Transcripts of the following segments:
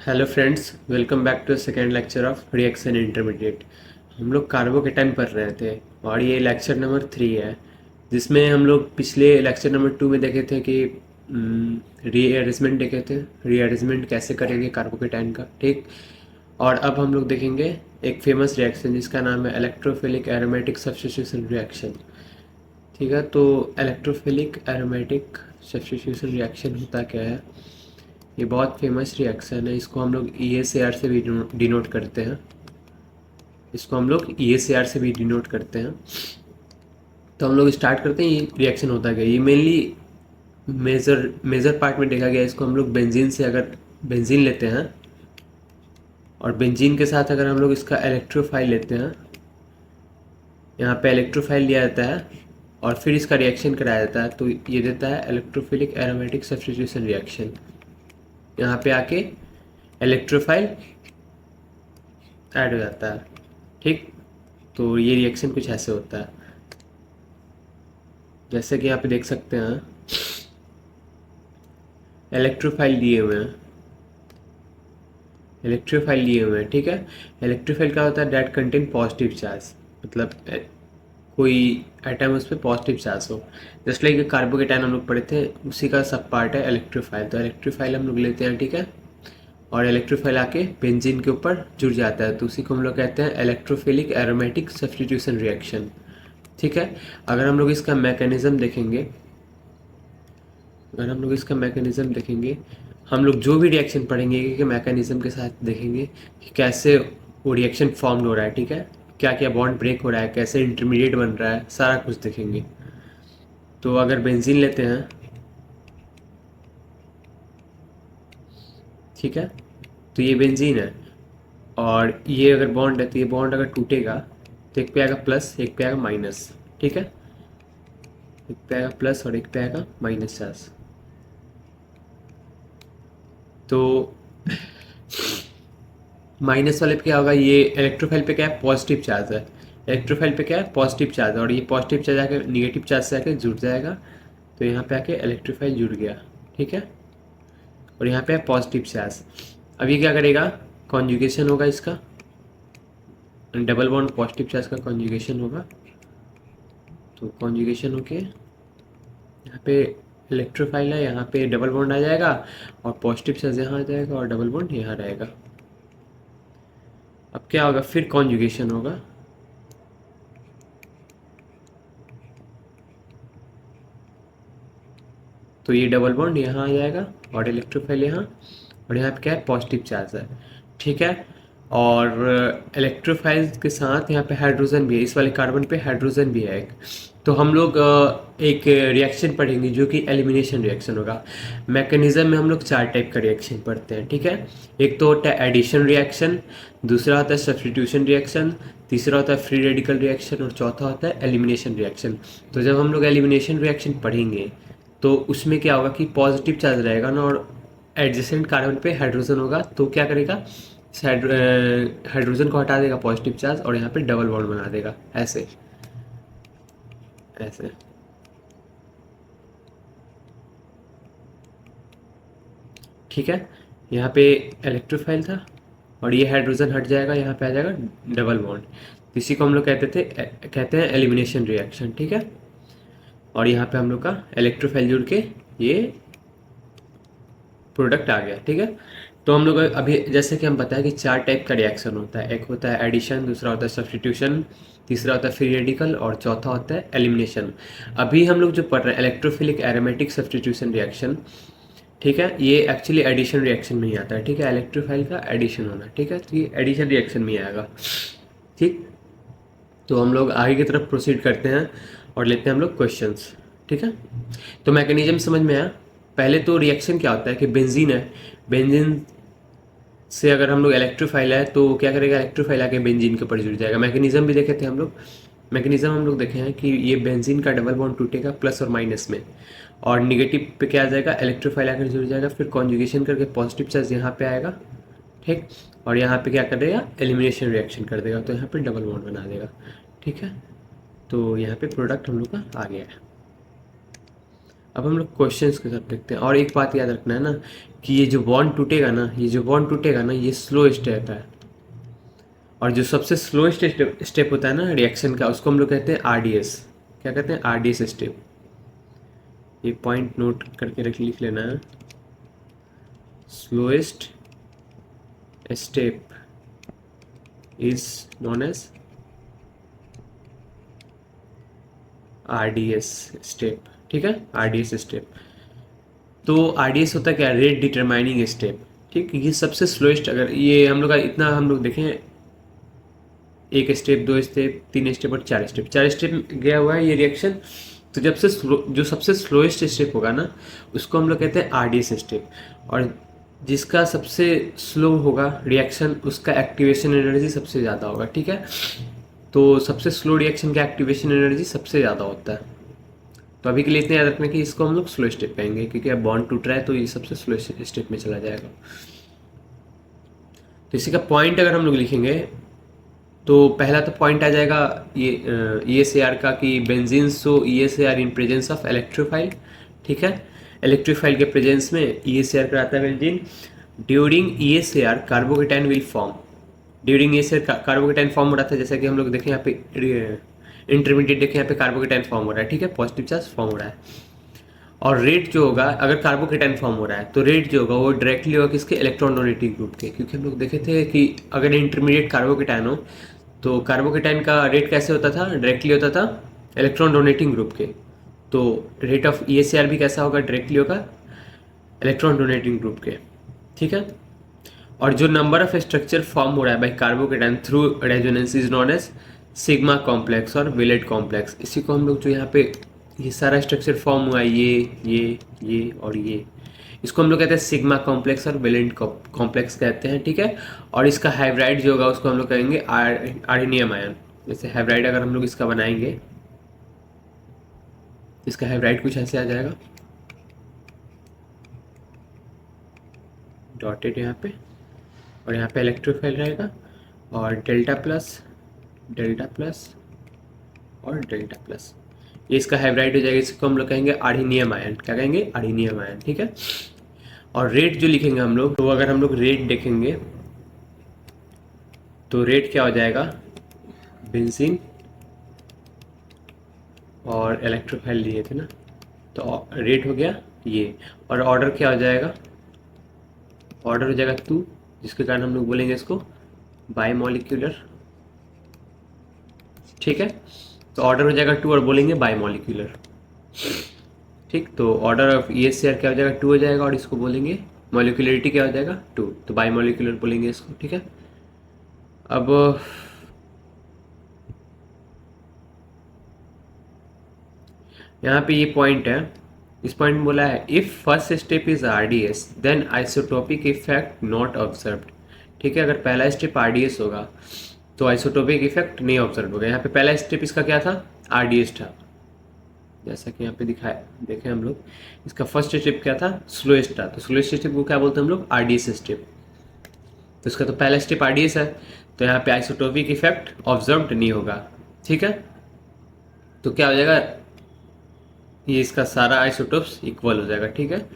Hello friends, welcome back to second lecture of reaction intermediate. हम लोग carbocation पढ़ रहे थे और ये लेक्चर नंबर 3 है, जिसमें हम लोग पिछले लेक्चर नंबर 2 में देखे थे कि रीअरेंजमेंट देखे थे, रीअरेंजमेंट कैसे करेंगे कार्बोकेटाइन का, ठीक। और अब हम लोग देखेंगे एक फेमस रिएक्शन जिसका नाम है इलेक्ट्रोफिलिक एरोमेटिक सब्स्टिट्यूशन रिएक्शन। ठीक है, तो इलेक्ट्रोफिलिक एरोमेटिक सब्स्टिट्यूशन रिएक्शन होता क्या है? ये बहुत फेमस रिएक्शन है। इसको हम लोग ई एस ए आर से भी डिनोट करते हैं। इसको हम लोग ई एस ए आर से भी डिनोट करते हैं। तो हम लोग स्टार्ट करते हैं। ये रिएक्शन होता क्या? ये मेनली मेजर पार्ट में देखा गया। इसको हम लोग बेंजीन से, अगर बेंजीन लेते हैं और बेंजीन के साथ अगर हम लोग इसका इलेक्ट्रोफाइल लेते हैं, यहाँ पे इलेक्ट्रोफाइल लिया जाता है और फिर इसका रिएक्शन कराया जाता है, तो ये देता है इलेक्ट्रोफिलिक एरोमेटिक सब्स्टिट्यूशन रिएक्शन। यहाँ पे आके इलेक्ट्रोफाइल ऐड हो जाता है, ठीक। तो ये रिएक्शन कुछ ऐसे होता है, जैसे कि यहाँ पे देख सकते हैं इलेक्ट्रोफाइल लिए हुए हैं, इलेक्ट्रोफाइल लिए हुए हैं, ठीक है। इलेक्ट्रोफाइल क्या होता है? दैट कंटेन पॉजिटिव चार्ज, मतलब कोई एटम उस पर पॉजिटिव चार्ज हो। जस्ट लाइक कार्बोकेटाइन हम लोग पढ़े थे, उसी का सब पार्ट है इलेक्ट्रोफाइल। तो इलेक्ट्रोफाइल हम लोग लेते हैं, ठीक है, और इलेक्ट्रोफाइल आके बेंजीन के ऊपर जुड़ जाता है, तो उसी को हम लोग कहते हैं इलेक्ट्रोफिलिक एरोमेटिक सब्स्टिट्यूशन रिएक्शन, ठीक है। अगर हम लोग इसका मैकेनिज्म देखेंगे, हम लोग जो भी रिएक्शन पढ़ेंगे कि मैकेनिज्म के साथ देखेंगे कि कैसे वो रिएक्शन फॉर्म हो रहा है, ठीक है, क्या क्या बॉन्ड ब्रेक हो रहा है, कैसे इंटरमीडिएट बन रहा है, सारा कुछ देखेंगे। तो अगर बेंजीन लेते हैं, ठीक है, तो ये बेंजीन है और ये अगर बॉन्ड है, तो ये बॉन्ड अगर टूटेगा तो एक पे आएगा प्लस, एक पे आएगा माइनस, ठीक है, एक पे आएगा प्लस और एक पे आएगा माइनस चार्ज। तो माइनस वाले पे क्या होगा? ये इलेक्ट्रोफाइल पे क्या है? पॉजिटिव चार्ज है। इलेक्ट्रोफाइल पे क्या है? पॉजिटिव चार्ज, और ये पॉजिटिव चार्ज आके निगेटिव चार्ज से आके जुड़ जाएगा, तो यहाँ पे आके इलेक्ट्रोफाइल जुड़ गया, ठीक है, और यहाँ पे है पॉजिटिव चार्ज। अब ये क्या करेगा? कॉन्जुगेशन होगा इसका, डबल बॉन्ड पॉजिटिव चार्ज का कॉन्जुगेशन होगा। तो कॉन्जुगेशन होके यहाँ पे इलेक्ट्रोफाइल है, यहाँ पे डबल बॉन्ड आ जाएगा और पॉजिटिव चार्ज यहाँ आ जाएगा और डबल बॉन्ड यहाँ रहेगा। अब क्या होगा? फिर कॉन्जुगेशन होगा, तो ये डबल बॉन्ड यहाँ आ जाएगा और इलेक्ट्रोफाइल यहाँ, और यहाँ पे क्या है? पॉजिटिव चार्ज है, ठीक है। और इलेक्ट्रोफाइल के साथ यहाँ पे हाइड्रोजन भी है, इस वाले कार्बन पे हाइड्रोजन भी है एक। तो हम लोग एक रिएक्शन पढ़ेंगे जो कि एलिमिनेशन रिएक्शन होगा। मैकेनिज्म में हम लोग 4 टाइप का रिएक्शन पढ़ते हैं, ठीक है। एक तो होता है एडिशन रिएक्शन, दूसरा होता है सब्स्टिट्यूशन रिएक्शन, तीसरा होता है फ्री रेडिकल रिएक्शन और चौथा होता है एलिमिनेशन रिएक्शन। तो जब हम लोग एलिमिनेशन रिएक्शन पढ़ेंगे तो उसमें क्या होगा कि पॉजिटिव चार्ज रहेगा ना, और एडजेसेंट कार्बन पे हाइड्रोजन होगा, तो क्या करेगा? हाइड्रोजन को हटा देगा पॉजिटिव चार्ज और यहाँ पे डबल बॉन्ड बना देगा, ऐसे ऐसे। ठीक है, यहाँ पे इलेक्ट्रोफाइल था और ये हाइड्रोजन हट जाएगा, यहाँ पे आ जाएगा डबल बॉन्ड। इसी को हम लोग कहते हैं एलिमिनेशन रिएक्शन, ठीक है। और यहाँ पे हम लोग का इलेक्ट्रोफाइल जुड़ के ये प्रोडक्ट आ गया, ठीक है। तो हम लोग अभी जैसे कि हम बताएं कि 4 टाइप का रिएक्शन होता है। एक होता है एडिशन, दूसरा होता है सब्स्टिट्यूशन, तीसरा होता है फ्री रेडिकल और चौथा होता है एलिमिनेशन। अभी हम लोग जो पढ़ रहे हैं इलेक्ट्रोफिलिक एरोमेटिक सब्स्टिट्यूशन रिएक्शन, ठीक है, ये एक्चुअली एडिशन रिएक्शन में ही आता है, ठीक है। इलेक्ट्रोफाइल का एडिशन होना, ठीक है, तो ये एडिशन रिएक्शन में ही आएगा, ठीक। तो हम लोग आगे की तरफ प्रोसीड करते हैं और लेते हैं हम लोग क्वेश्चंस, ठीक है। तो मैकेनिज्म समझ में आया। पहले तो रिएक्शन क्या होता है कि बेंजीन है, बेंजीन से अगर हम लोग इलेक्ट्रोफाइल है तो क्या करेगा? इलेक्ट्रोफाइल आके बेंजीन के ऊपर जुड़ जाएगा। मैकेनिज्म भी देखे थे हम लोग, मैकेनिज्म हम लोग देखे हैं कि ये बेंजीन का डबल बॉन्ड टूटेगा प्लस और माइनस में, और निगेटिव पे क्या आ जाएगा? इलेक्ट्रोफाइल आकर जुड़ जाएगा, फिर कॉन्जुगेशन करके पॉजिटिव चार्ज यहाँ पे आएगा, ठीक, और यहाँ पे क्या कर देगा? एलिमिनेशन रिएक्शन कर देगा, तो यहाँ पे डबल बॉन्ड बना देगा, ठीक है। तो यहाँ पे प्रोडक्ट हम लोग का आ गया है। अब हम लोग क्वेश्चंस के साथ देखते हैं। और एक बात याद रखना है ना कि ये जो बॉन्ड टूटेगा ना, ये स्लो स्टेप है। और जो सबसे स्लोएस्ट स्टेप होता है ना रिएक्शन का, उसको हम लोग कहते हैं आरडीएस। क्या कहते हैं? RDS step. ये पॉइंट नोट करके लिख लेना है। Slowest step is known as RDS step. ठीक है, आरडीएस स्टेप। तो आरडीएस होता है क्या? Rate determining step. ठीक, ये सबसे स्लोएस्ट, अगर ये हम लोग का इतना हम लोग देखें, एक स्टेप, दो स्टेप, तीन स्टेप और चार स्टेप गया हुआ है ये रिएक्शन। तो जब से जो सबसे स्लोएस्ट स्टेप होगा ना, उसको हम लोग कहते हैं आरडीएस स्टेप। और जिसका सबसे स्लो होगा रिएक्शन, उसका एक्टिवेशन एनर्जी सबसे ज़्यादा होगा। ठीक है, तो सबसे स्लो रिएक्शन का एक्टिवेशन एनर्जी सबसे ज़्यादा होता है। तो अभी के लिए इतना याद रखना कि इसको हम लोग स्लो स्टेप कहेंगे, क्योंकि अब बॉन्ड टूट रहा है तो ये सबसे स्लो स्टेप में चला जाएगा। तो इसी का पॉइंट अगर हम लोग लिखेंगे तो पहला तो पॉइंट आ जाएगा ये ESAR का, कि benzene so ESAR in presence of electrophile. ठीक है, इलेक्ट्रोफाइल के प्रेजेंस में ESAR कराता है benzene. During ESAR carbocation will form. During ESAR carbocation form हो रहा था, जैसा कि हम लोग देखें यहाँ पे इंटरमीडिएट देखें, यहाँ पे कार्बोकेटाइन फॉर्म हो रहा है। ठीक है, पॉजिटिव चार्ज फॉर्म हो रहा है। और रेट जो होगा, अगर कार्बोकेटाइन फॉर्म हो रहा है तो रेट जो होगा वो डायरेक्टली होगा किसके? इलेक्ट्रॉन डोनेटिंग ग्रुप के। क्योंकि हम लोग देखे थे कि अगर इंटरमीडिएट कार्बोकेटाइन हो तो कार्बोकेटाइन का रेट कैसे होता था? डायरेक्टली होता था इलेक्ट्रॉन डोनेटिंग ग्रुप के। तो रेट ऑफ ESAR भी कैसा होगा? डायरेक्टली होगा इलेक्ट्रॉन डोनेटिंग ग्रुप के। ठीक है, और जो नंबर ऑफ स्ट्रक्चर फॉर्म हो रहा है by carbocation through resonance is known as sigma complex और वेलेट कॉम्प्लेक्स। इसी को हम लोग जो यहाँ पे ये सारा स्ट्रक्चर फॉर्म हुआ है, ये और ये, इसको हम लोग कहते हैं सिग्मा कॉम्प्लेक्स और वेलेंट कॉम्प्लेक्स कहते हैं। ठीक है, और इसका हाइब्राइड जो होगा उसको हम लोग कहेंगे आर्डिनियम आयन। जैसे हाइब्राइड अगर हम लोग इसका बनाएंगे, इसका हाइब्राइड कुछ ऐसे आ जाएगा, डॉटेड यहाँ पे, और यहाँ पे इलेक्ट्रोफाइल रहेगा, और डेल्टा प्लस और डेल्टा प्लस, ये इसका हाइब्राइड हो जाएगा। इसको हम लोग कहेंगे आर्डिनियम आयन। क्या कहेंगे? आर्डिनियम आयन। ठीक है, और रेट जो लिखेंगे हम लोग, तो अगर हम लोग रेट देखेंगे तो रेट क्या हो जाएगा? बेंजीन और इलेक्ट्रोफाइल लिए थे ना, तो रेट हो गया ये। और ऑर्डर क्या हो जाएगा? ऑर्डर हो जाएगा 2, जिसके कारण हम लोग बोलेंगे इसको बायमॉलिक्यूलर। ठीक है, तो ऑर्डर हो जाएगा 2 और बोलेंगे बायमॉलिक्यूलर। ठीक, तो ऑर्डर ऑफ ESAR क्या हो जाएगा? 2 हो जाएगा, और इसको बोलेंगे मॉलिक्यूलरिटी क्या हो जाएगा? 2, तो बायमॉलिक्यूलर बोलेंगे इसको। ठीक है, अब यहाँ पे ये पॉइंट है, इस पॉइंट में बोला है if first step is RDS then isotopic effect not observed. ठीक है, अगर पहला स्टेप RDS होगा तो आइसोटोपिक इफेक्ट नहीं ऑब्जर्व होगा। यहाँ पे पहला स्टेप इसका क्या था? RDS था, जैसा कि यहाँ पे दिखाया देखें हम लोग। इसका फर्स्ट स्टेप क्या था? स्लोएस्ट था, तो स्लोएस्ट स्टेप को क्या बोलते हैं हम लोग? RDS step. तो इसका तो पहला स्टेप RDS है, तो यहाँ पे आइसोटोपिक इफेक्ट ऑब्जर्व्ड नहीं होगा। ठीक है, तो क्या हो जाएगा? ये इसका सारा आइसोटोप्स इक्वल हो जाएगा। ठीक है,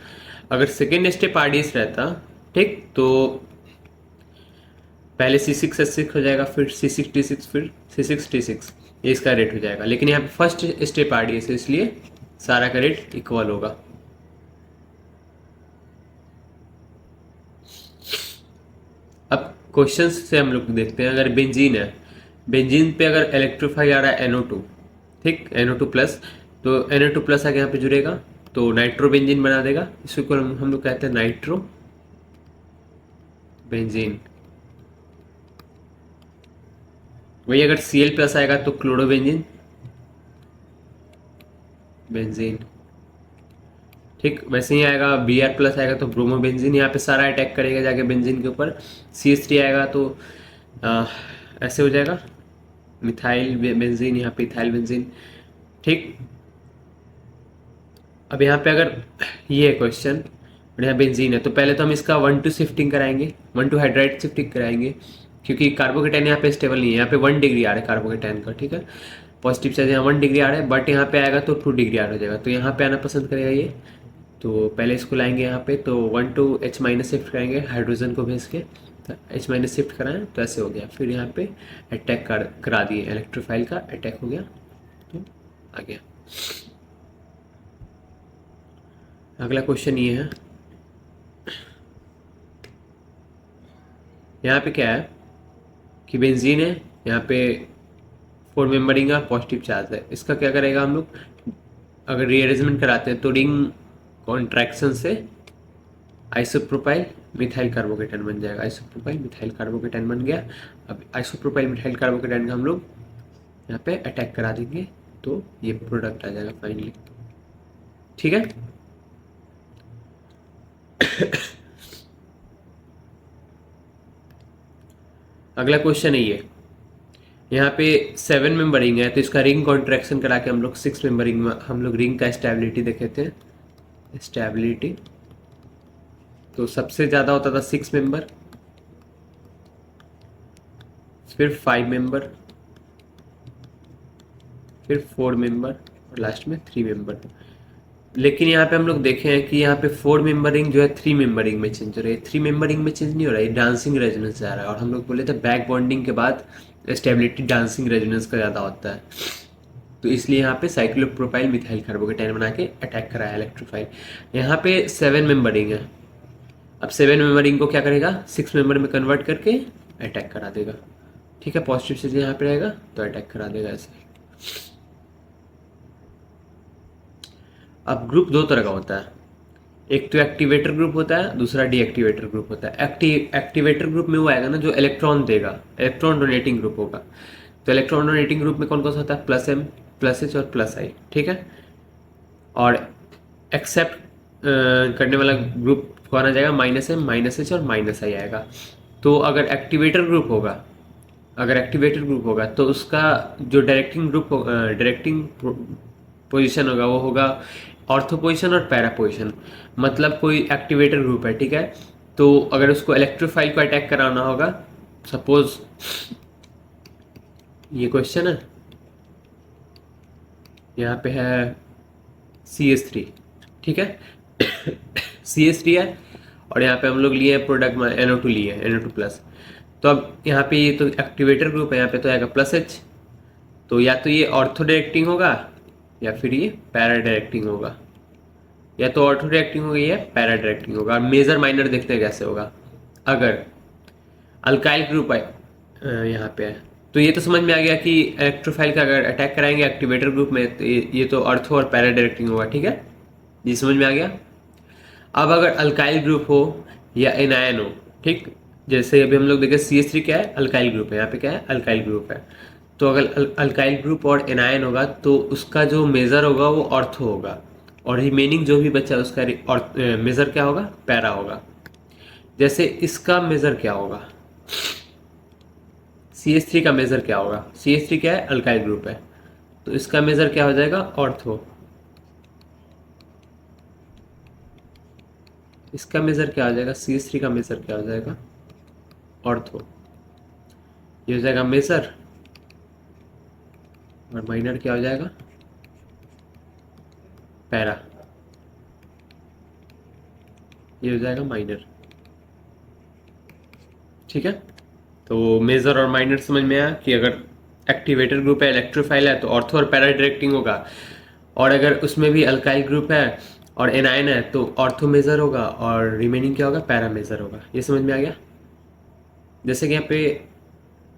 अगर सेकेंड स्टेप RDS रहता, ठीक, तो पहले C6H6 हो जाएगा, फिर C6T6, फिर C6T6, ये इसका रेट हो जाएगा। लेकिन यहाँ पे फर्स्ट स्टेप RDS है, इसलिए सारा का रेट इक्वल होगा। अब क्वेश्चन से हम लोग देखते हैं, अगर बेंजीन है, बेंजीन पे अगर इलेक्ट्रोफाइल आ रहा है NO2, ठीक, NO2 प्लस, तो NO2 प्लस आके यहाँ पे जुड़ेगा तो नाइट्रो बेंजीन बना देगा। इसको हम लोग कहते हैं नाइट्रो बेंजीन। वही अगर Cl प्लस आएगा तो क्लोरो बेंजीन ठीक, वैसे ही आएगा Br प्लस आएगा तो ब्रोमो बेंजीन। यहाँ पे सारा अटैक करेगा जाके बेंजीन के ऊपर। CH3 आएगा तो ऐसे हो जाएगा मिथाइल बेंजीन, यहाँ पे इथाइल बेंजीन। ठीक, अब यहाँ पे अगर ये है क्वेश्चन और यहाँ बेंजीन है, तो पहले तो हम इसका 1 to शिफ्टिंग कराएंगे, 1 to हाइड्राइड शिफ्टिंग कराएंगे, क्योंकि कार्बोकेटाइन यहाँ पे स्टेबल नहीं है। यहाँ पे 1 डिग्री आ रहा है कार्बोकेटाइन का। ठीक है, पॉजिटिव चार्ज यहाँ 1 डिग्री आ रहा है, बट यहाँ पे आएगा तो 2 डिग्री आ जाएगा, तो यहाँ पे आना पसंद करेगा ये। तो पहले इसको लाएंगे यहाँ पे, तो 1 to H- शिफ्ट करेंगे हाइड्रोजन को भेज के, तो H- शिफ्ट कराएं तो ऐसे हो गया। फिर यहाँ पे अटैक करा दिए, इलेक्ट्रोफाइल का अटैक हो गया, तो आ गया। अगला क्वेश्चन ये है, यहाँ पे क्या है कि बेंजीन है, यहाँ पे 4 मेंबरिंग और पॉजिटिव चार्ज है। इसका क्या करेगा हम लोग, अगर रीअरेंजमेंट कराते हैं तो रिंग कॉन्ट्रैक्शन से आइसोप्रोपाइल मिथाइल कार्बोकेटाइन बन जाएगा, आइसोप्रोपाइल मिथाइल कार्बोकेटाइन बन गया। अब आइसोप्रोपाइल मिथाइल कार्बोकेटाइन का हम लोग यहाँ पे अटैक करा देंगे, तो ये प्रोडक्ट आ जाएगा फाइनली। ठीक है, अगला क्वेश्चन है ये, यहाँ पे 7 मेंबरिंग है, तो इसका रिंग कॉन्ट्रैक्शन करा के हम लोग 6 मेंबरिंग में हम लोग रिंग का स्टेबिलिटी देखे थे। स्टेबिलिटी तो सबसे ज़्यादा होता था 6 मेंबर, फिर 5 मेंबर, फिर 4 मेंबर और लास्ट में 3 मेंबर। लेकिन यहाँ पे हम लोग देखे हैं कि यहाँ पे 4 मेंबरिंग जो है 3 मेंबरिंग में चेंज हो रही है। 3 मेंबरिंग में चेंज नहीं हो रहा है, डांसिंग रेजोनेंस जा रहा है। और हम लोग बोले थे बैक बॉन्डिंग के बाद स्टेबिलिटी डांसिंग रेजोनेंस का ज़्यादा होता है, तो इसलिए यहाँ पे साइक्लोप्रोपाइल मिथाइल कार्बोकेटाइन बना के अटैक कराया इलेक्ट्रोफाइल। यहाँ पे 7 मेंबरिंग है, अब 7 मेंबरिंग को क्या करेगा, 6 मेंबर में कन्वर्ट करके अटैक करा देगा। ठीक है, पॉजिटिव चार्ज यहाँ पे रहेगा तो अटैक करा देगा ऐसे। अब ग्रुप दो तरह का होता है, एक तो एक्टिवेटर ग्रुप होता है, दूसरा डीएक्टिवेटर ग्रुप होता है। एक्टिवेटर ग्रुप में वो आएगा ना जो इलेक्ट्रॉन देगा, इलेक्ट्रॉन डोनेटिंग ग्रुप होगा। तो इलेक्ट्रॉन डोनेटिंग ग्रुप में कौन कौन सा होता है, +M, +H और +I। ठीक है, और एक्सेप्ट करने वाला ग्रुप कौन आ जाएगा, -M, -H और -I आएगा। तो अगर एक्टिवेटर ग्रुप होगा, तो उसका जो डायरेक्टिंग पोजीशन होगा वो होगा ऑर्थो पोजीशन और पैरा पोजीशन। मतलब कोई एक्टिवेटर ग्रुप है, ठीक है, तो अगर उसको इलेक्ट्रोफाइल को अटैक कराना होगा, सपोज ये क्वेश्चन है, यहाँ पे है CH3, ठीक है, CH3 है, और यहाँ पे हम लोग लिए प्रोडक्ट में NO2 लिए, NO2+। तो अब यहाँ पे ये तो एक्टिवेटर ग्रुप है, यहाँ पे तो आएगा +H, तो या तो ये ऑर्थो डायरेक्टिंग होगा या फिर ये पैरा डायरेक्टिंग होगा, या तो ऑर्थो डायरेक्टिंग होगा या पैरा डायरेक्टिंग होगा। और मेजर माइनर देखते हैं कैसे होगा। अगर अल्काइल ग्रुप यहाँ पे है, तो ये तो समझ में आ गया कि इलेक्ट्रोफाइल का अगर अटैक कराएंगे एक्टिवेटर ग्रुप में तो ये तो ऑर्थो और पैरा डायरेक्टिंग होगा। ठीक है, ये समझ में आ गया। अब अगर अल्काइल ग्रुप हो या एनायन हो, ठीक, जैसे अभी हम लोग देखें CH3 क्या है, अल्काइल ग्रुप है, यहाँ पे क्या है, अल्काइल ग्रुप है। तो अगर अल्काइल ग्रुप और एनायन होगा तो उसका जो मेजर होगा वो ऑर्थो होगा, और रिमेनिंग जो भी बचा उसका मेजर क्या होगा, पैरा होगा। जैसे इसका मेजर क्या होगा, CH3 का मेजर क्या होगा, CH3 क्या है, अल्काइल ग्रुप है, तो इसका मेजर क्या हो जाएगा, ऑर्थो। इसका मेजर क्या हो जाएगा, CH3 का मेजर क्या हो जाएगा, ऑर्थो। ये हो जाएगा मेजर, और माइनर क्या हो जाएगा, पैरा। ये हो जाएगा माइनर। ठीक है, तो मेजर और माइनर समझ में आया कि अगर एक्टिवेटर ग्रुप है, इलेक्ट्रोफाइल है, तो ऑर्थो और पैरा डायरेक्टिंग होगा, और अगर उसमें भी अल्काइल ग्रुप है और एनायन है तो ऑर्थो मेजर होगा और रिमेनिंग क्या होगा, पैरा मेजर होगा। ये समझ में आ गया। जैसे कि यहाँ पे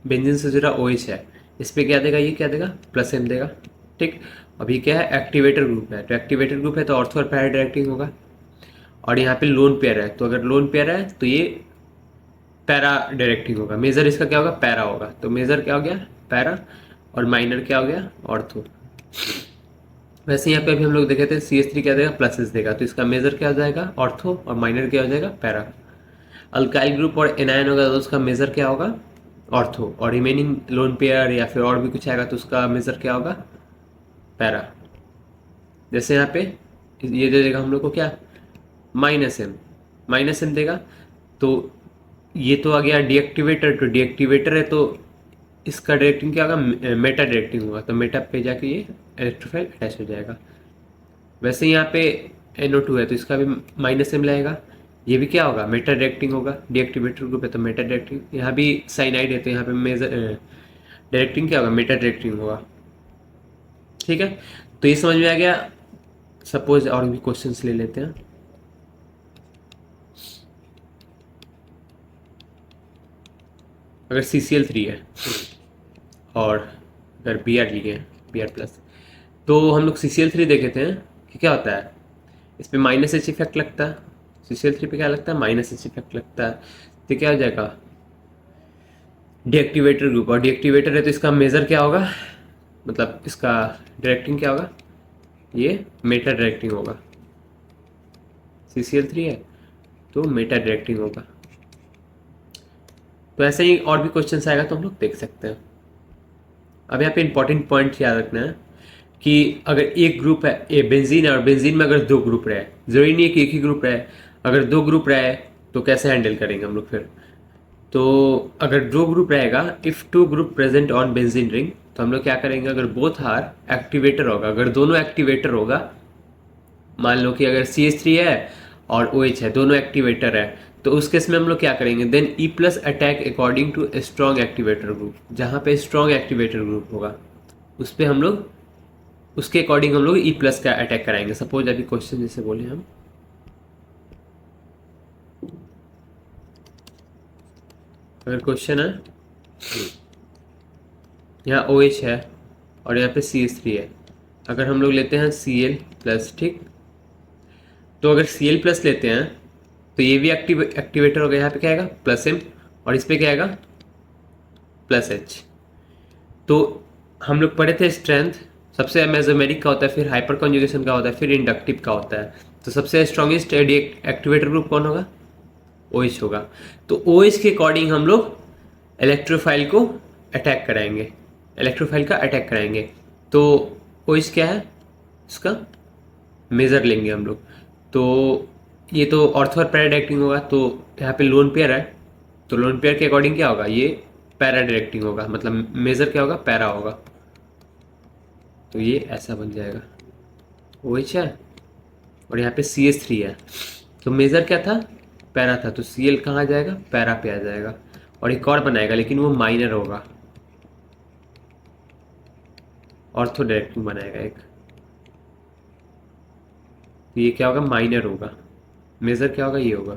बेंजीन से जुड़ा OH है, इस पे क्या देगा, ये क्या देगा, +M देगा। ठीक, अभी क्या है, एक्टिवेटर ग्रुप है, तो एक्टिवेटर ग्रुप है तो ऑर्थो और पैरा डायरेक्टिंग होगा। और यहाँ पे लोन पेयर है, तो अगर लोन पेयर है तो ये पैरा डायरेक्टिंग होगा। मेजर इसका क्या होगा, पैरा होगा, तो मेजर क्या हो गया, पैरा, और माइनर क्या हो गया, ऑर्थो। वैसे यहाँ पे अभी हम लोग देखे थे CH3 क्या देगा, +S देगा, तो इसका मेजर क्या हो जाएगा, ऑर्थो, और माइनर क्या हो जाएगा, पैरा। अल्काइल ग्रुप और एनायन होगा तो उसका मेजर क्या होगा, ऑर्थो, और रिमेनिंग लोन पेयर या फिर और भी कुछ आएगा तो उसका मेजर क्या होगा, पैरा। जैसे यहाँ पे ये दे देगा हम लोग को क्या, -M देगा, तो ये तो आ गया डीएक्टिवेटर, तो डीएक्टिवेटर है तो इसका डायरेक्टिंग क्या होगा, मेटा डायरेक्टिंग होगा, तो मेटा पे जाके ये इलेक्ट्रोफाइल अटैच हो जाएगा। वैसे यहाँ पे NO2 है तो इसका भी माइनस एम लगेगा, ये भी क्या होगा, मेटा डायरेक्टिंग होगा, डीएक्टिवेटर ग्रुप है तो मेटा डायरेक्टिंग। यहाँ भी साइनाइड है तो यहाँ पे मेजर डायरेक्टिंग क्या होगा, मेटा डायरेक्टिंग होगा। ठीक है, तो ये समझ में आ गया। सपोज और भी क्वेश्चंस ले लेते हैं। अगर CCl3 है और अगर Br लिए हैं, Br प्लस, तो हम लोग CCl3 देखे थे कि क्या होता है, इस पर माइनस एच इफेक्ट लगता है, CCl3 पे क्या लगता है, माइनस एच इफेक्ट लगता है, तो क्या हो जाएगा, डीएक्टिवेटर ग्रुप। और डीएक्टिवेटर है तो इसका मेजर क्या होगा, मतलब इसका डायरेक्टिंग क्या होगा, ये मेटा डायरेक्टिंग होगा। CCl3 है तो मेटा डायरेक्टिंग होगा। तो ऐसे ही और भी क्वेश्चंस आएगा तो हम लोग देख सकते हैं। अब यहाँ पे इंपॉर्टेंट पॉइंट याद रखना है कि अगर एक ग्रुप है, ये बेंजीन है और बेंजीन में अगर दो ग्रुप रहे, जरूरी नहीं है कि एक ही ग्रुप रहे, अगर दो ग्रुप रहे तो कैसे हैंडल करेंगे हम लोग फिर। तो अगर दो ग्रुप रहेगा, if two group present on benzene ring, तो हम लोग क्या करेंगे, अगर बोथ आर एक्टिवेटर होगा, अगर दोनों एक्टिवेटर होगा, मान लो कि अगर CH3 है और OH है, दोनों एक्टिवेटर है, तो उस केस में हम लोग क्या करेंगे, then E plus attack according to strong activator group. जहाँ पे स्ट्रॉन्ग एक्टिवेटर ग्रुप होगा उस पर हम लोग, उसके अकॉर्डिंग हम लोग E प्लस का अटैक कराएंगे। सपोज अभी क्वेश्चन जैसे बोले हम, अगर क्वेश्चन है यहाँ OH है और यहाँ पे CH3 है, अगर हम लोग लेते हैं Cl प्लस, ठीक, तो अगर Cl प्लस लेते हैं तो ये भी एक्टिवेटर होगा, यहाँ पे क्या आएगा, प्लस M, और इस पे क्या आएगा, प्लस H। तो हम लोग पढ़े थे स्ट्रेंथ, सबसे मेसोमेरिक का होता है, फिर हाइपर कॉन्जुगेशन का होता है, फिर इंडक्टिव का होता है। तो सबसे स्ट्रॉन्गेस्ट एक्टिवेटर ग्रुप कौन होगा, OH होगा। तो OH के अकॉर्डिंग हम लोग इलेक्ट्रोफाइल को अटैक कराएंगे, इलेक्ट्रोफाइल का अटैक कराएंगे। तो OH क्या है, इसका मेजर लेंगे हम लोग। तो ये तो ऑर्थो और पैरा डायरेक्टिंग होगा, तो यहाँ पे लोन पेयर है, तो लोन पेयर के अकॉर्डिंग क्या होगा, ये पैरा डायरेक्टिंग होगा, मतलब मेजर क्या होगा, पैरा होगा। तो ये ऐसा बन जाएगा, OH है और यहाँ पे CH3 है, तो मेजर क्या था, पैरा था, तो Cl कहाँ आ जाएगा, पैरा पे आ जाएगा। और एक और बनाएगा लेकिन वो माइनर होगा, ऑर्थो डायरेक्टिंग बनाएगा एक, तो ये क्या होगा, माइनर होगा, मेजर क्या होगा, ये होगा।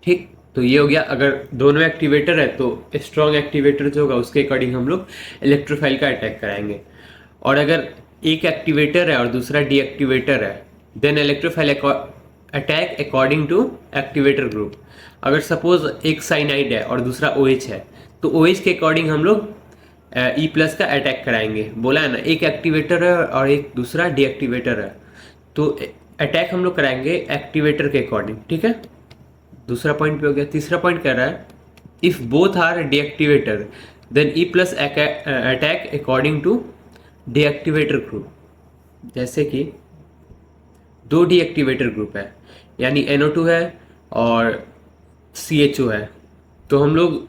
ठीक, तो ये हो गया। अगर दोनों एक्टिवेटर है तो स्ट्रॉन्ग एक्टिवेटर जो होगा उसके अकॉर्डिंग हम लोग इलेक्ट्रोफाइल का अटैक कराएंगे। और अगर एक एक्टिवेटर है और दूसरा डीएक्टिवेटर है, then electrophile attack according to activator group. अगर सपोज एक साइनाइड है और दूसरा OH है, तो OH के अकॉर्डिंग हम लोग E प्लस का अटैक कराएंगे। बोला है ना, एक एक्टिवेटर है और एक दूसरा डीएक्टिवेटर है, तो अटैक हम लोग कराएंगे एक्टिवेटर के अकॉर्डिंग। ठीक है, दूसरा पॉइंट पे हो गया। तीसरा पॉइंट कह रहा है, if both are deactivator then E plus attack according to deactivator group. जैसे कि दो डीएक्टिवेटर ग्रुप है, यानी NO2 है और CHO है, तो हम लोग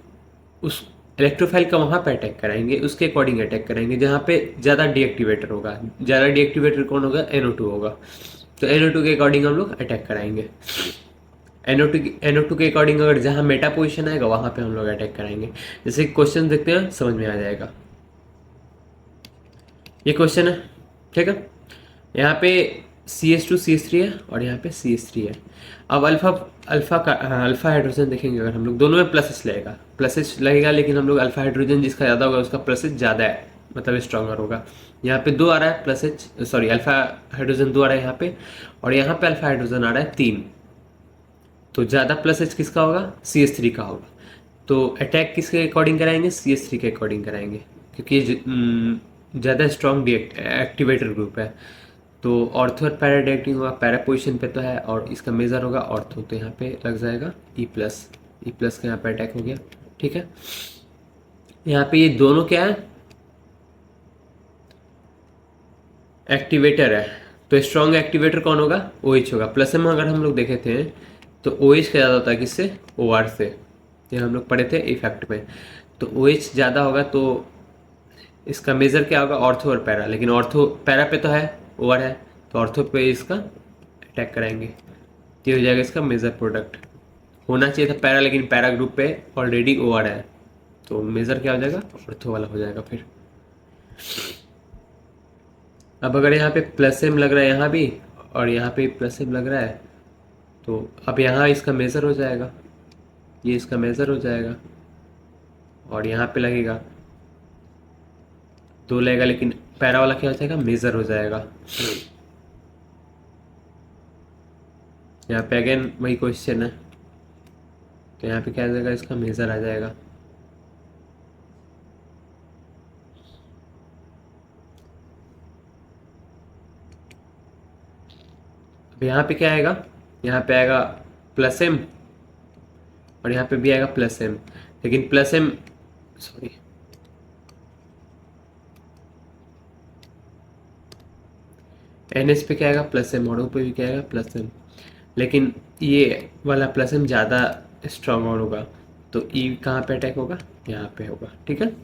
उस इलेक्ट्रोफाइल का वहाँ पे अटैक कराएंगे, उसके अकॉर्डिंग अटैक कराएंगे जहाँ पे ज़्यादा डीएक्टिवेटर होगा। ज़्यादा डीएक्टिवेटर कौन होगा, NO2 होगा, तो NO2 के अकॉर्डिंग हम लोग अटैक कराएंगे। NO2 के अकॉर्डिंग अगर जहाँ मेटा पोजिशन आएगा वहाँ पे हम लोग अटैक कराएंगे। जैसे क्वेश्चन देखते हैं, समझ में आ जाएगा। ये क्वेश्चन है, ठीक है, यहाँ पे CH2 CH3 है और यहाँ पे CH3 है। अब अल्फा हाइड्रोजन देखेंगे, अगर हम लोग दोनों में प्लस एच लगेगा, प्लस एच लगेगा, लेकिन हम लोग अल्फा हाइड्रोजन जिसका ज़्यादा होगा उसका प्लस एच ज़्यादा है, मतलब स्ट्रॉन्गर होगा। यहाँ पे 2 आ रहा है plus H, sorry alpha hydrogen 2 आ रहा है यहाँ पे, और यहाँ पे अल्फा हाइड्रोजन आ रहा है 3, तो ज़्यादा प्लस एच किसका होगा, CH3 का होगा। तो अटैक किसके अकॉर्डिंग कराएंगे, CH3 के अकॉर्डिंग कराएंगे, क्योंकि ज़्यादा स्ट्रॉन्ग एक्टिवेटर ग्रुप है। तो ऑर्थो और पैरा डायरेक्टिंग होगा, पैरा पोजिशन पे तो है, और इसका मेजर होगा ऑर्थो, तो यहाँ पे लग जाएगा E प्लस का यहाँ पे अटैक हो गया। ठीक है, यहाँ पे ये दोनों क्या है, एक्टिवेटर है, तो स्ट्रॉन्ग एक्टिवेटर कौन होगा, OH होगा। प्लस M अगर हम लोग देखे थे तो OH का ज़्यादा होता है किससे, OR से, ये हम लोग पढ़े थे इफेक्ट में। तो OH ज़्यादा होगा तो इसका मेजर क्या होगा, ऑर्थो और पैरा, लेकिन ऑर्थो पैरा पे तो है, ओवर है, तो ऑर्थो पे इसका अटैक कराएंगे, तो ये हो जाएगा इसका मेजर प्रोडक्ट। होना चाहिए था पैरा, लेकिन पैरा ग्रुप पे ऑलरेडी ओवर है, तो मेजर क्या हो जाएगा, ऑर्थो वाला हो जाएगा फिर। अब अगर यहाँ पे प्लस एम लग रहा है यहाँ भी, और यहाँ पे प्लस एम लग रहा है, तो अब यहाँ इसका मेजर हो जाएगा, ये इसका मेजर हो जाएगा, और यहाँ पे लगेगा दो लगेगा, लेकिन पैरा वाला क्या हो जाएगा, मेजर हो जाएगा। यहाँ पे अगेन वही क्वेश्चन है, तो यहाँ पे क्या आ जाएगा, इसका मेजर आ जाएगा। अब यहाँ पे क्या आएगा, यहाँ पे आएगा प्लस एम, और यहाँ पे भी आएगा प्लस एम, लेकिन प्लस एम, सॉरी, NH पे क्या आएगा, प्लस एम, और O पे भी क्या आएगा, प्लस एम, लेकिन ये वाला प्लस एम ज़्यादा स्ट्रॉन्ग और होगा, तो E कहाँ पे अटैक होगा, यहाँ पे होगा, ठीक है।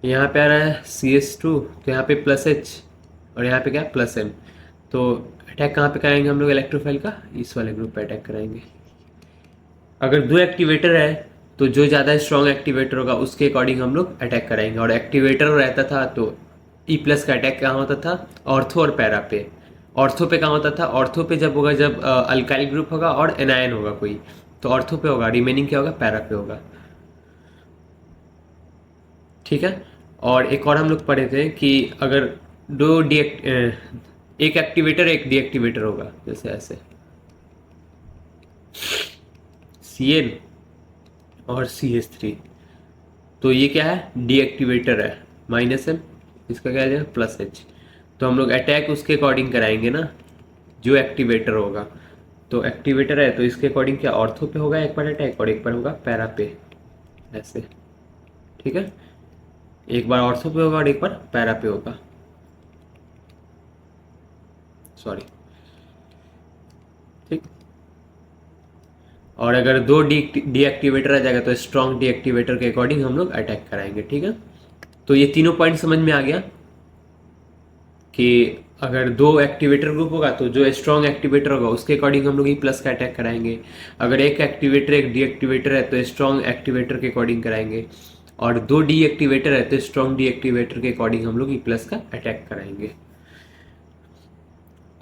यहाँ पे आ रहा है CH2, तो यहाँ पे प्लस H, और यहाँ पे क्या है, प्लस M, तो अटैक कहाँ पे कराएंगे हम लोग इलेक्ट्रोफाइल का, इस वाले ग्रुप पे अटैक कराएंगे। अगर दो एक्टिवेटर है तो जो ज़्यादा स्ट्रॉन्ग एक्टिवेटर होगा उसके अकॉर्डिंग हम लोग अटैक कराएंगे, और एक्टिवेटर रहता था तो E+ का अटैक कहाँ होता था, ऑर्थो और पैरा पे। ऑर्थो पे कहाँ होता था, ऑर्थो पे जब होगा, जब अल्काइल ग्रुप होगा और एनायन होगा कोई, तो ऑर्थो पे होगा, रिमेनिंग क्या होगा, पैरा पे होगा, ठीक है। और एक और हम लोग पढ़े थे कि अगर दो एक एक्टिवेटर एक डीएक्टिवेटर होगा, जैसे ऐसे Cn और CH3, तो ये क्या है, डीएक्टिवेटर है, -M, इसका क्या आ जाएगा, +H, तो हम लोग अटैक उसके अकॉर्डिंग कराएंगे ना, जो एक्टिवेटर होगा। तो एक्टिवेटर है तो इसके अकॉर्डिंग क्या, ऑर्थो पे होगा एक बार अटैक, और एक बार होगा पैरा पे, ऐसे, ठीक है। एक बार ऑर्थो पे होगा और एक बार पैरा पे होगा, सॉरी, ठीक। और अगर दो डीएक्टिवेटर आ जाएगा तो स्ट्रॉन्ग डीएक्टिवेटर के अकॉर्डिंग हम लोग अटैक कराएंगे, ठीक है। तो ये तीनों पॉइंट समझ में आ गया कि अगर दो एक्टिवेटर ग्रुप होगा तो जो स्ट्रॉन्ग एक्टिवेटर होगा उसके अकॉर्डिंग हम लोग E+ का अटैक कराएंगे। अगर एक एक्टिवेटर एक डीएक्टिवेटर है तो स्ट्रॉन्ग एक्टिवेटर के अकॉर्डिंग कराएंगे, और दो डीएक्टिवेटर है तो स्ट्रॉन्ग डीएक्टिवेटर के अकॉर्डिंग हम लोग E+ का अटैक कराएंगे।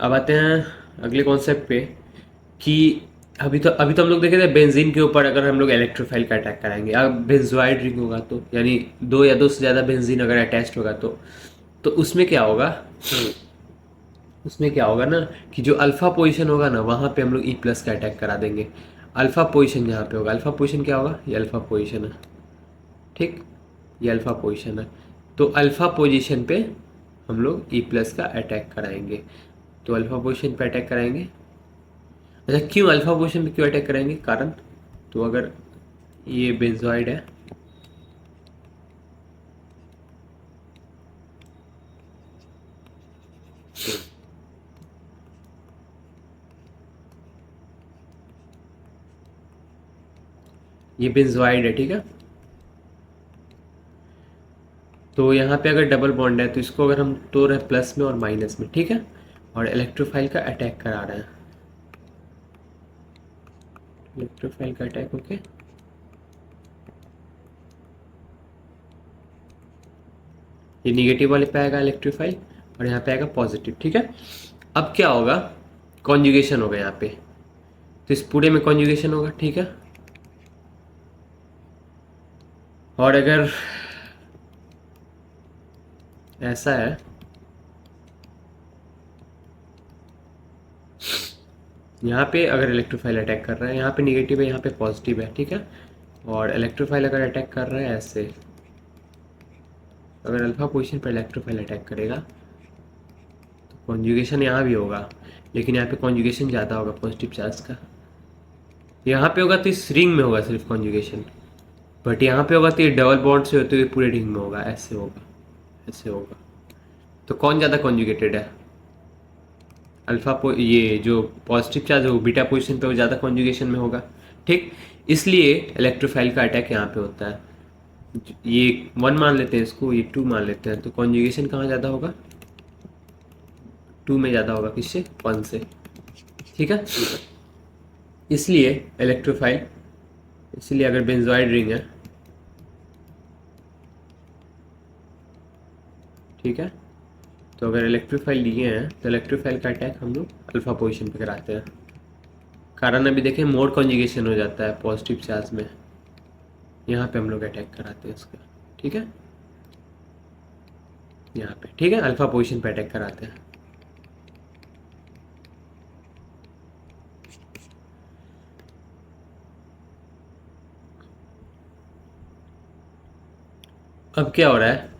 अब आते हैं अगले कॉन्सेप्ट पे कि अभी तो हम लोग देखे थे बेंजीन के ऊपर अगर हम लोग इलेक्ट्रोफाइल का अटैक कराएंगे, अब बेंजोइड रिंग होगा तो, यानी दो या दो से ज़्यादा बेंजीन अगर अटैच्ड होगा तो उसमें क्या होगा, उसमें क्या होगा ना कि जो अल्फा पोजीशन होगा ना वहाँ पे हम लोग E+ का अटैक करा देंगे। अल्फा पोजीशन जहाँ पे होगा, अल्फा पोजीशन क्या होगा, ये अल्फा पोजीशन है, ठीक, ये अल्फा पोजीशन है, तो अल्फा पोजीशन पे हम लोग E+ का अटैक कराएंगे। तो अल्फा पोजीशन पे अटैक कराएंगे, अच्छा क्यों अल्फा पोजीशन पे क्यों अटैक कराएंगे, कारण, तो अगर ये बेंजोइड है, ये बेंजोइड है, ठीक है। तो यहाँ पे अगर डबल बॉन्ड है तो इसको अगर हम तोड़ रहे हैं प्लस में और माइनस में, ठीक है, और इलेक्ट्रोफाइल का अटैक करा रहे हैं, इलेक्ट्रोफाइल का अटैक, ओके। ये निगेटिव वाले पे आएगा इलेक्ट्रोफाइल, और यहाँ पे आएगा पॉजिटिव, ठीक है। अब क्या होगा, कॉन्जुगेशन होगा यहाँ पे, तो इस पूरे में कॉन्जुगेशन होगा, ठीक है। और अगर ऐसा है, यहाँ पे अगर इलेक्ट्रोफाइल अटैक कर रहा है, यहाँ पे निगेटिव है, यहाँ पे पॉजिटिव है, ठीक है, और इलेक्ट्रोफाइल अगर अटैक कर रहा है ऐसे, अगर अल्फा पोजीशन पर इलेक्ट्रोफाइल अटैक करेगा तो कॉन्जुगेशन यहाँ भी होगा, लेकिन यहाँ पे कॉन्जुगेशन ज़्यादा होगा पॉजिटिव चार्ज का। यहाँ पे होगा तो इस रिंग में होगा सिर्फ कॉन्जुगेशन, बट यहाँ पे होगा तो ये डबल बॉन्ड से होते हुए पूरे रिंग में होगा, ऐसे होगा, ऐसे होगा। तो कौन ज़्यादा कॉन्जुगेटेड है, ये जो पॉजिटिव चार्ज है वो बीटा पोजीशन पे ज़्यादा कॉन्जुगेशन में होगा। ठीक, इसलिए इलेक्ट्रोफाइल का अटैक यहाँ पे होता है। ये 1 मान लेते हैं इसको, ये 2 मान लेते हैं, तो कॉन्जुगेशन कहाँ ज़्यादा होगा, 2 में ज़्यादा होगा, किससे, 1 से। ठीक है, इसलिए इलेक्ट्रोफाइल, इसलिए अगर बेंजोइड रिंग है, ठीक है, तो अगर इलेक्ट्रोफाइल लिए हैं तो इलेक्ट्रोफाइल का अटैक हम लोग अल्फा पोजीशन पे कराते हैं। कारण अभी देखें मोर कॉन्जुगेशन हो जाता है पॉजिटिव चार्ज में, यहाँ पे हम लोग अटैक कराते हैं इसका। ठीक है, यहाँ पे, ठीक है, अल्फा पोजीशन पे अटैक कराते हैं। अब क्या हो रहा है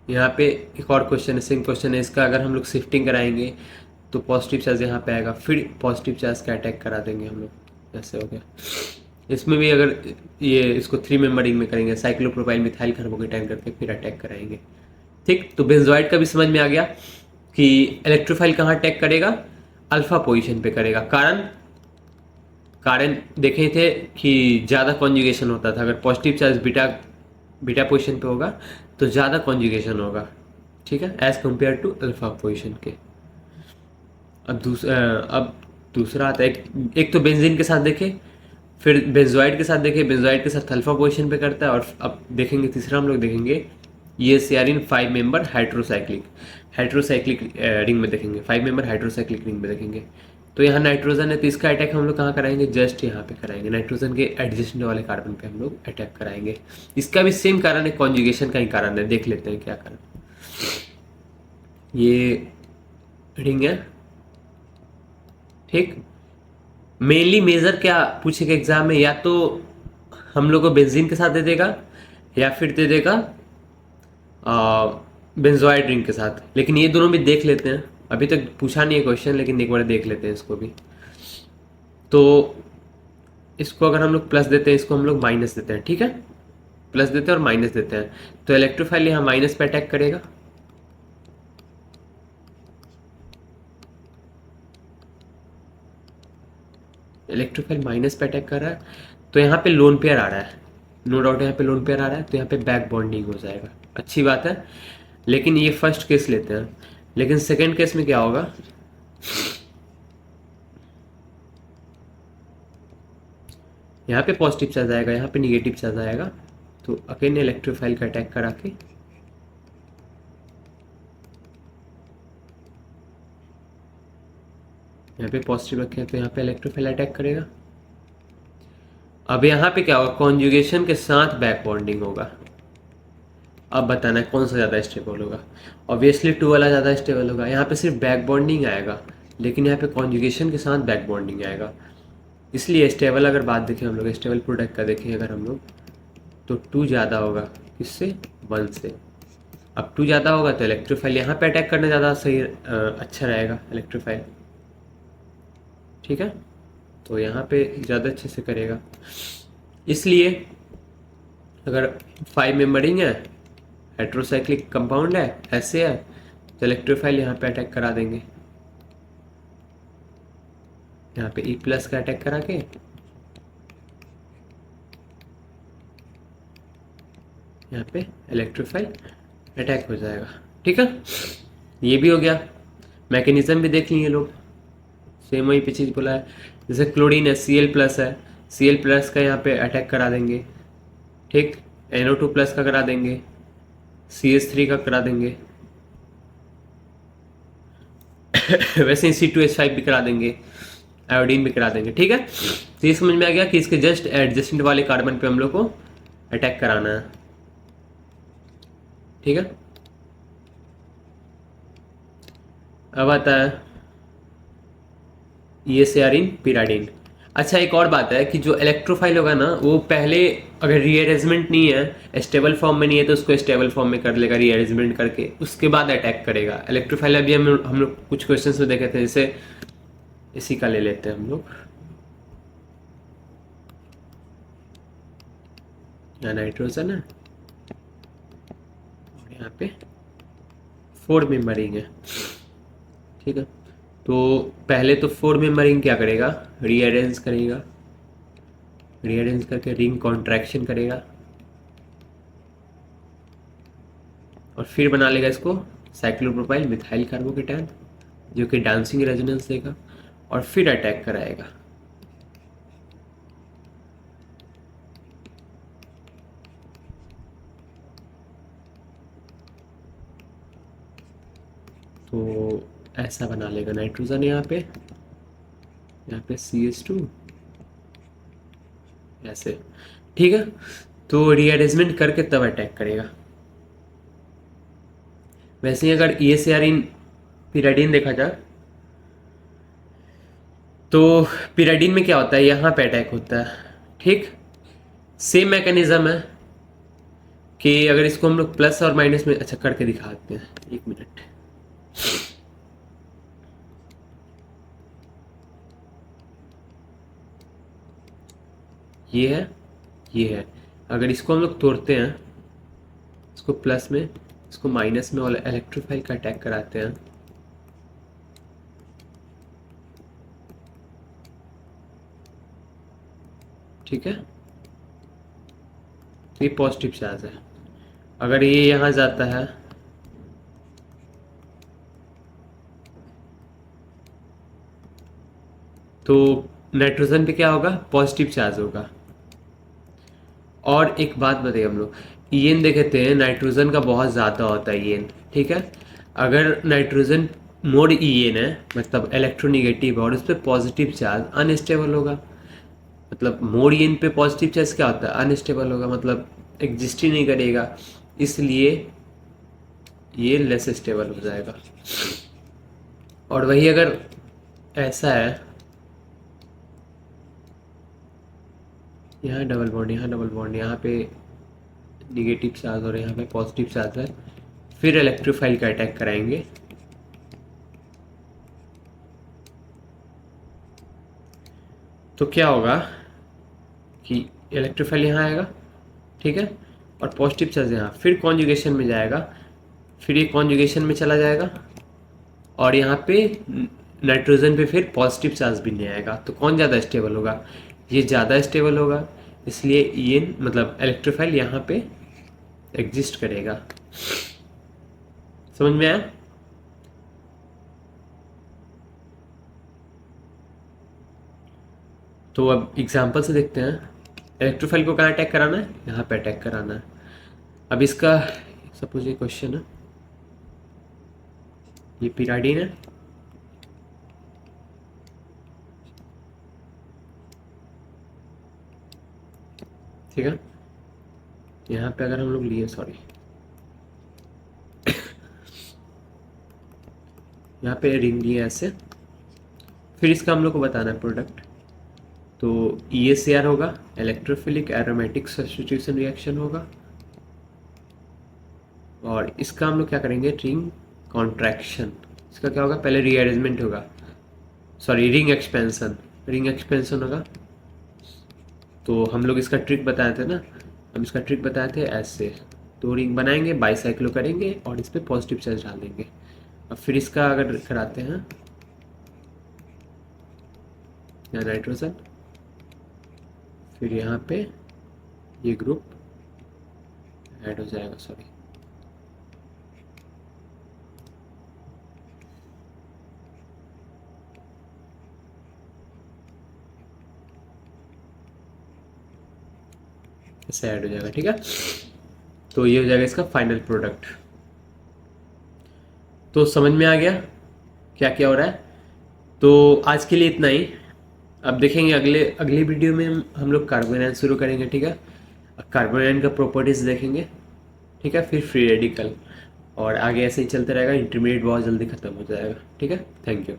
यहाँ पे, एक और क्वेश्चन है, सेम क्वेश्चन है इसका। अगर हम लोग शिफ्टिंग कराएंगे तो पॉजिटिव चार्ज यहाँ पे आएगा, फिर पॉजिटिव चार्ज का अटैक करा देंगे हम लोग, ऐसे हो गया। इसमें भी अगर ये इसको 3 मेंबरिंग में करेंगे, साइक्लोप्रोपाइल मिथाइल कार्बोकेटाइन करके फिर अटैक कराएंगे। ठीक, तो बेंजोइड का भी समझ में आ गया कि इलेक्ट्रोफाइल कहाँ अटैक करेगा, अल्फा पोजीशन पे करेगा। कारण कारण देखे थे कि ज़्यादा कॉन्जुगेशन होता था, अगर positive charge beta beta position पे होगा तो ज़्यादा कॉन्जुगेशन होगा। ठीक है, as compare to alpha position के। अब दूसरा आता है, एक तो बेंजीन के साथ देखे, फिर बेंजोइड के साथ देखे, बेंजोइड के साथ अल्फा पोजीशन पे करता है, और अब देखेंगे तीसरा हम लोग देखेंगे ये सियारिन 5 मेंबर हाइड्रोसाइक्लिक हाइड्रोसाइक्लिक रिंग में देखेंगे, 5 मेंबर हाइड्रोसाइक्लिक रिंग में देखेंगे। तो यहाँ नाइट्रोजन है, तो इसका अटैक हम लोग कहाँ कराएंगे, जस्ट यहाँ पे कराएंगे, नाइट्रोजन के एडजेसेंट वाले कार्बन पे हम लोग अटैक कराएंगे। इसका भी सेम कारण है, कॉन्जुगेशन का ही कारण है, देख लेते हैं क्या कारण। ये रिंग है, ठीक, मेनली मेजर क्या पूछेगा एग्जाम में, या तो हम लोग को बेंजीन के साथ दे देगा या फिर दे देगा बेंजोइड रिंग के साथ। लेकिन ये दोनों भी देख लेते हैं, अभी तक पूछा नहीं है क्वेश्चन, लेकिन एक बार देख लेते हैं इसको भी। तो इसको अगर हम लोग प्लस देते हैं, इसको हम लोग माइनस देते हैं, ठीक है, प्लस देते हैं और माइनस देते हैं, तो इलेक्ट्रोफाइल यहाँ माइनस पे अटैक करेगा, इलेक्ट्रोफाइल माइनस पे अटैक कर रहा है, तो यहाँ पे लोन पेयर आ रहा है, नो डाउट यहाँ पे लोन पेयर आ रहा है, तो यहाँ पे बैक बॉन्डिंग हो जाएगा, अच्छी बात है। लेकिन ये फर्स्ट केस लेते हैं, लेकिन सेकेंड केस में क्या होगा, यहाँ पे पॉजिटिव चार्ज आएगा, यहाँ पे निगेटिव चार्ज आएगा, तो अगेन इलेक्ट्रोफाइल का अटैक करा के यहाँ पे पॉजिटिव रखे हैं, तो यहाँ पे इलेक्ट्रोफाइल अटैक करेगा। अब यहाँ पे क्या होगा, कॉन्जुगेशन के साथ बैक बॉन्डिंग होगा। अब बताना है कौन सा ज़्यादा स्टेबल होगा, ऑब्वियसली 2 वाला ज़्यादा स्टेबल होगा। यहाँ पे सिर्फ बैक बॉन्डिंग आएगा, लेकिन यहाँ पे कॉन्जुगेशन के साथ बैक बॉन्डिंग आएगा, इसलिए स्टेबल अगर बात देखें हम लोग, स्टेबल प्रोडक्ट का देखें अगर हम लोग, तो 2 ज़्यादा होगा, किससे, 1 से। अब 2 ज़्यादा होगा तो इलेक्ट्रोफाइल यहाँ पे अटैक करना ज़्यादा सही अच्छा रहेगा इलेक्ट्रोफाइल, ठीक है, तो यहाँ पे ज़्यादा अच्छे से करेगा। इसलिए अगर 5 मेंबरिंग है, हेट्रोसाइक्लिक कंपाउंड है, ऐसे है, तो इलेक्ट्रोफाइल यहाँ पे अटैक करा देंगे, यहाँ पे E+ का अटैक करा के यहाँ पे इलेक्ट्रोफाइल अटैक हो जाएगा। ठीक है, ये भी हो गया। मैकेनिज्म भी देख लिए लोग, सेम वही पे चीज़ बोला है। जैसे क्लोरीन है, Cl+ है, Cl+ का यहाँ पे अटैक करा देंगे, ठीक, NO2+ का करा देंगे, CH3 का करा देंगे वैसे ही C2H5 भी करा देंगे, आयोडीन भी करा देंगे। ठीक है, तो ये समझ में आ गया कि इसके जस्ट एडजेसेंट वाले कार्बन पे हम लोग को अटैक कराना है। ठीक है, अब आता है ये सेरिन पिराडीन। अच्छा, एक और बात है कि जो इलेक्ट्रोफाइल होगा ना, वो पहले अगर रीअरेंजमेंट नहीं है, स्टेबल फॉर्म में नहीं है, तो उसको स्टेबल फॉर्म में कर लेगा रीअरेंजमेंट करके, उसके बाद अटैक करेगा। इलेक्ट्रोफाइल अभी हम लोग कुछ क्वेश्चंस में देखे थे, जैसे इसी का ले लेते हैं हम लोग, यहाँ नाइट्रोजन है और यहाँ पे 4 मेंबरिंग है। ठीक है, तो पहले तो 4 मेंबर रिंग क्या करेगा, रीअरेंज करेगा, रीअरेंज करके रिंग कॉन्ट्रैक्शन करेगा और फिर बना लेगा इसको साइक्लोप्रोपाइल मिथाइल कार्बोकेटायन जो कि डांसिंग रेजोनेंस देगा और फिर अटैक कराएगा। तो ऐसा बना लेगा नाइट्रोजन यहाँ पे CH2 ऐसे, ठीक है। तो रीअरेंजमेंट करके तब अटैक करेगा। वैसे ही अगर ESAR इन पिराडीन देखा जाए तो पिराडीन में क्या होता है, यहाँ पे अटैक होता है, ठीक। सेम मैकेनिज्म है कि अगर इसको हम लोग प्लस और माइनस में अच्छा करके दिखाते हैं, 1 मिनट। ये है, ये है। अगर इसको हम लोग तोड़ते हैं, इसको प्लस में इसको माइनस में और इलेक्ट्रोफाइल का अटैक कराते हैं, ठीक है। तो ये पॉजिटिव चार्ज है। अगर ये यहाँ जाता है तो नाइट्रोजन पे क्या होगा, पॉजिटिव चार्ज होगा। और एक बात बताइए, हम लोग ईएन देखते हैं नाइट्रोजन का बहुत ज़्यादा होता है ईएन, ठीक है। अगर नाइट्रोजन मोड ईएन है मतलब इलेक्ट्रोनिगेटिव और उस पर पॉजिटिव चार्ज अनस्टेबल होगा। मतलब मोड ईएन पे पॉजिटिव चार्ज क्या होता है, अनस्टेबल होगा, मतलब एग्जिस्ट ही नहीं करेगा, इसलिए ये लेस स्टेबल हो जाएगा। और वही अगर ऐसा है, यहाँ डबल बॉन्ड, यहाँ डबल बॉन्ड, यहाँ पे निगेटिव चार्ज और यहाँ पे पॉजिटिव चार्ज है, फिर इलेक्ट्रोफाइल का अटैक कराएंगे। तो क्या होगा कि इलेक्ट्रोफाइल यहाँ आएगा, ठीक है, और पॉजिटिव चार्ज यहाँ, फिर कॉन्जुगेशन में जाएगा, फिर ये कॉन्जुगेशन में चला जाएगा और यहाँ पे नाइट्रोजन पे फिर पॉजिटिव चार्ज भी नहीं आएगा। तो कौन ज़्यादा स्टेबल होगा, ये ज़्यादा स्टेबल होगा, इसलिए ये मतलब इलेक्ट्रोफाइल यहाँ पे एग्जिस्ट करेगा। समझ में आया? तो अब एग्जांपल से देखते हैं, इलेक्ट्रोफाइल को कहाँ अटैक कराना है, यहाँ पे अटैक कराना है। अब इसका सपोज ये क्वेश्चन है, ये पिराडीन है, ठीक है। यहाँ पे अगर हम लोग लिए, सॉरी, यहाँ पे रिंग लिए ऐसे, फिर इसका हम लोग को बताना है प्रोडक्ट। तो ESAR होगा, इलेक्ट्रोफिलिक एरोमेटिक सब्स्टिट्यूशन रिएक्शन होगा, और इसका हम लोग क्या करेंगे, रिंग कॉन्ट्रैक्शन। इसका क्या होगा, पहले रीअरेंजमेंट होगा, sorry ring expansion, ring expansion होगा। तो हम लोग इसका ट्रिक बताए थे ना, हम इसका ट्रिक बताए थे ऐसे, तो रिंग बनाएंगे, बाईसाइक्लो करेंगे और इस पर पॉजिटिव चार्ज डाल देंगे। अब फिर इसका अगर कराते हैं, यहाँ नाइट्रोजन, फिर यहाँ पे ये ग्रुप ऐड हो जाएगा, सॉरी, ऐसे ऐड हो जाएगा, ठीक है। तो ये हो जाएगा इसका फाइनल प्रोडक्ट। तो समझ में आ गया क्या क्या हो रहा है। तो आज के लिए इतना ही। अब देखेंगे अगली वीडियो में हम लोग कार्बोनाइन शुरू करेंगे, ठीक है। कार्बोनाइन का प्रॉपर्टीज देखेंगे, ठीक है, फिर फ्री रेडिकल, और आगे ऐसे ही चलते रहेगा। इंटरमीडिएट बहुत जल्दी खत्म हो जाएगा, ठीक है। Thank you.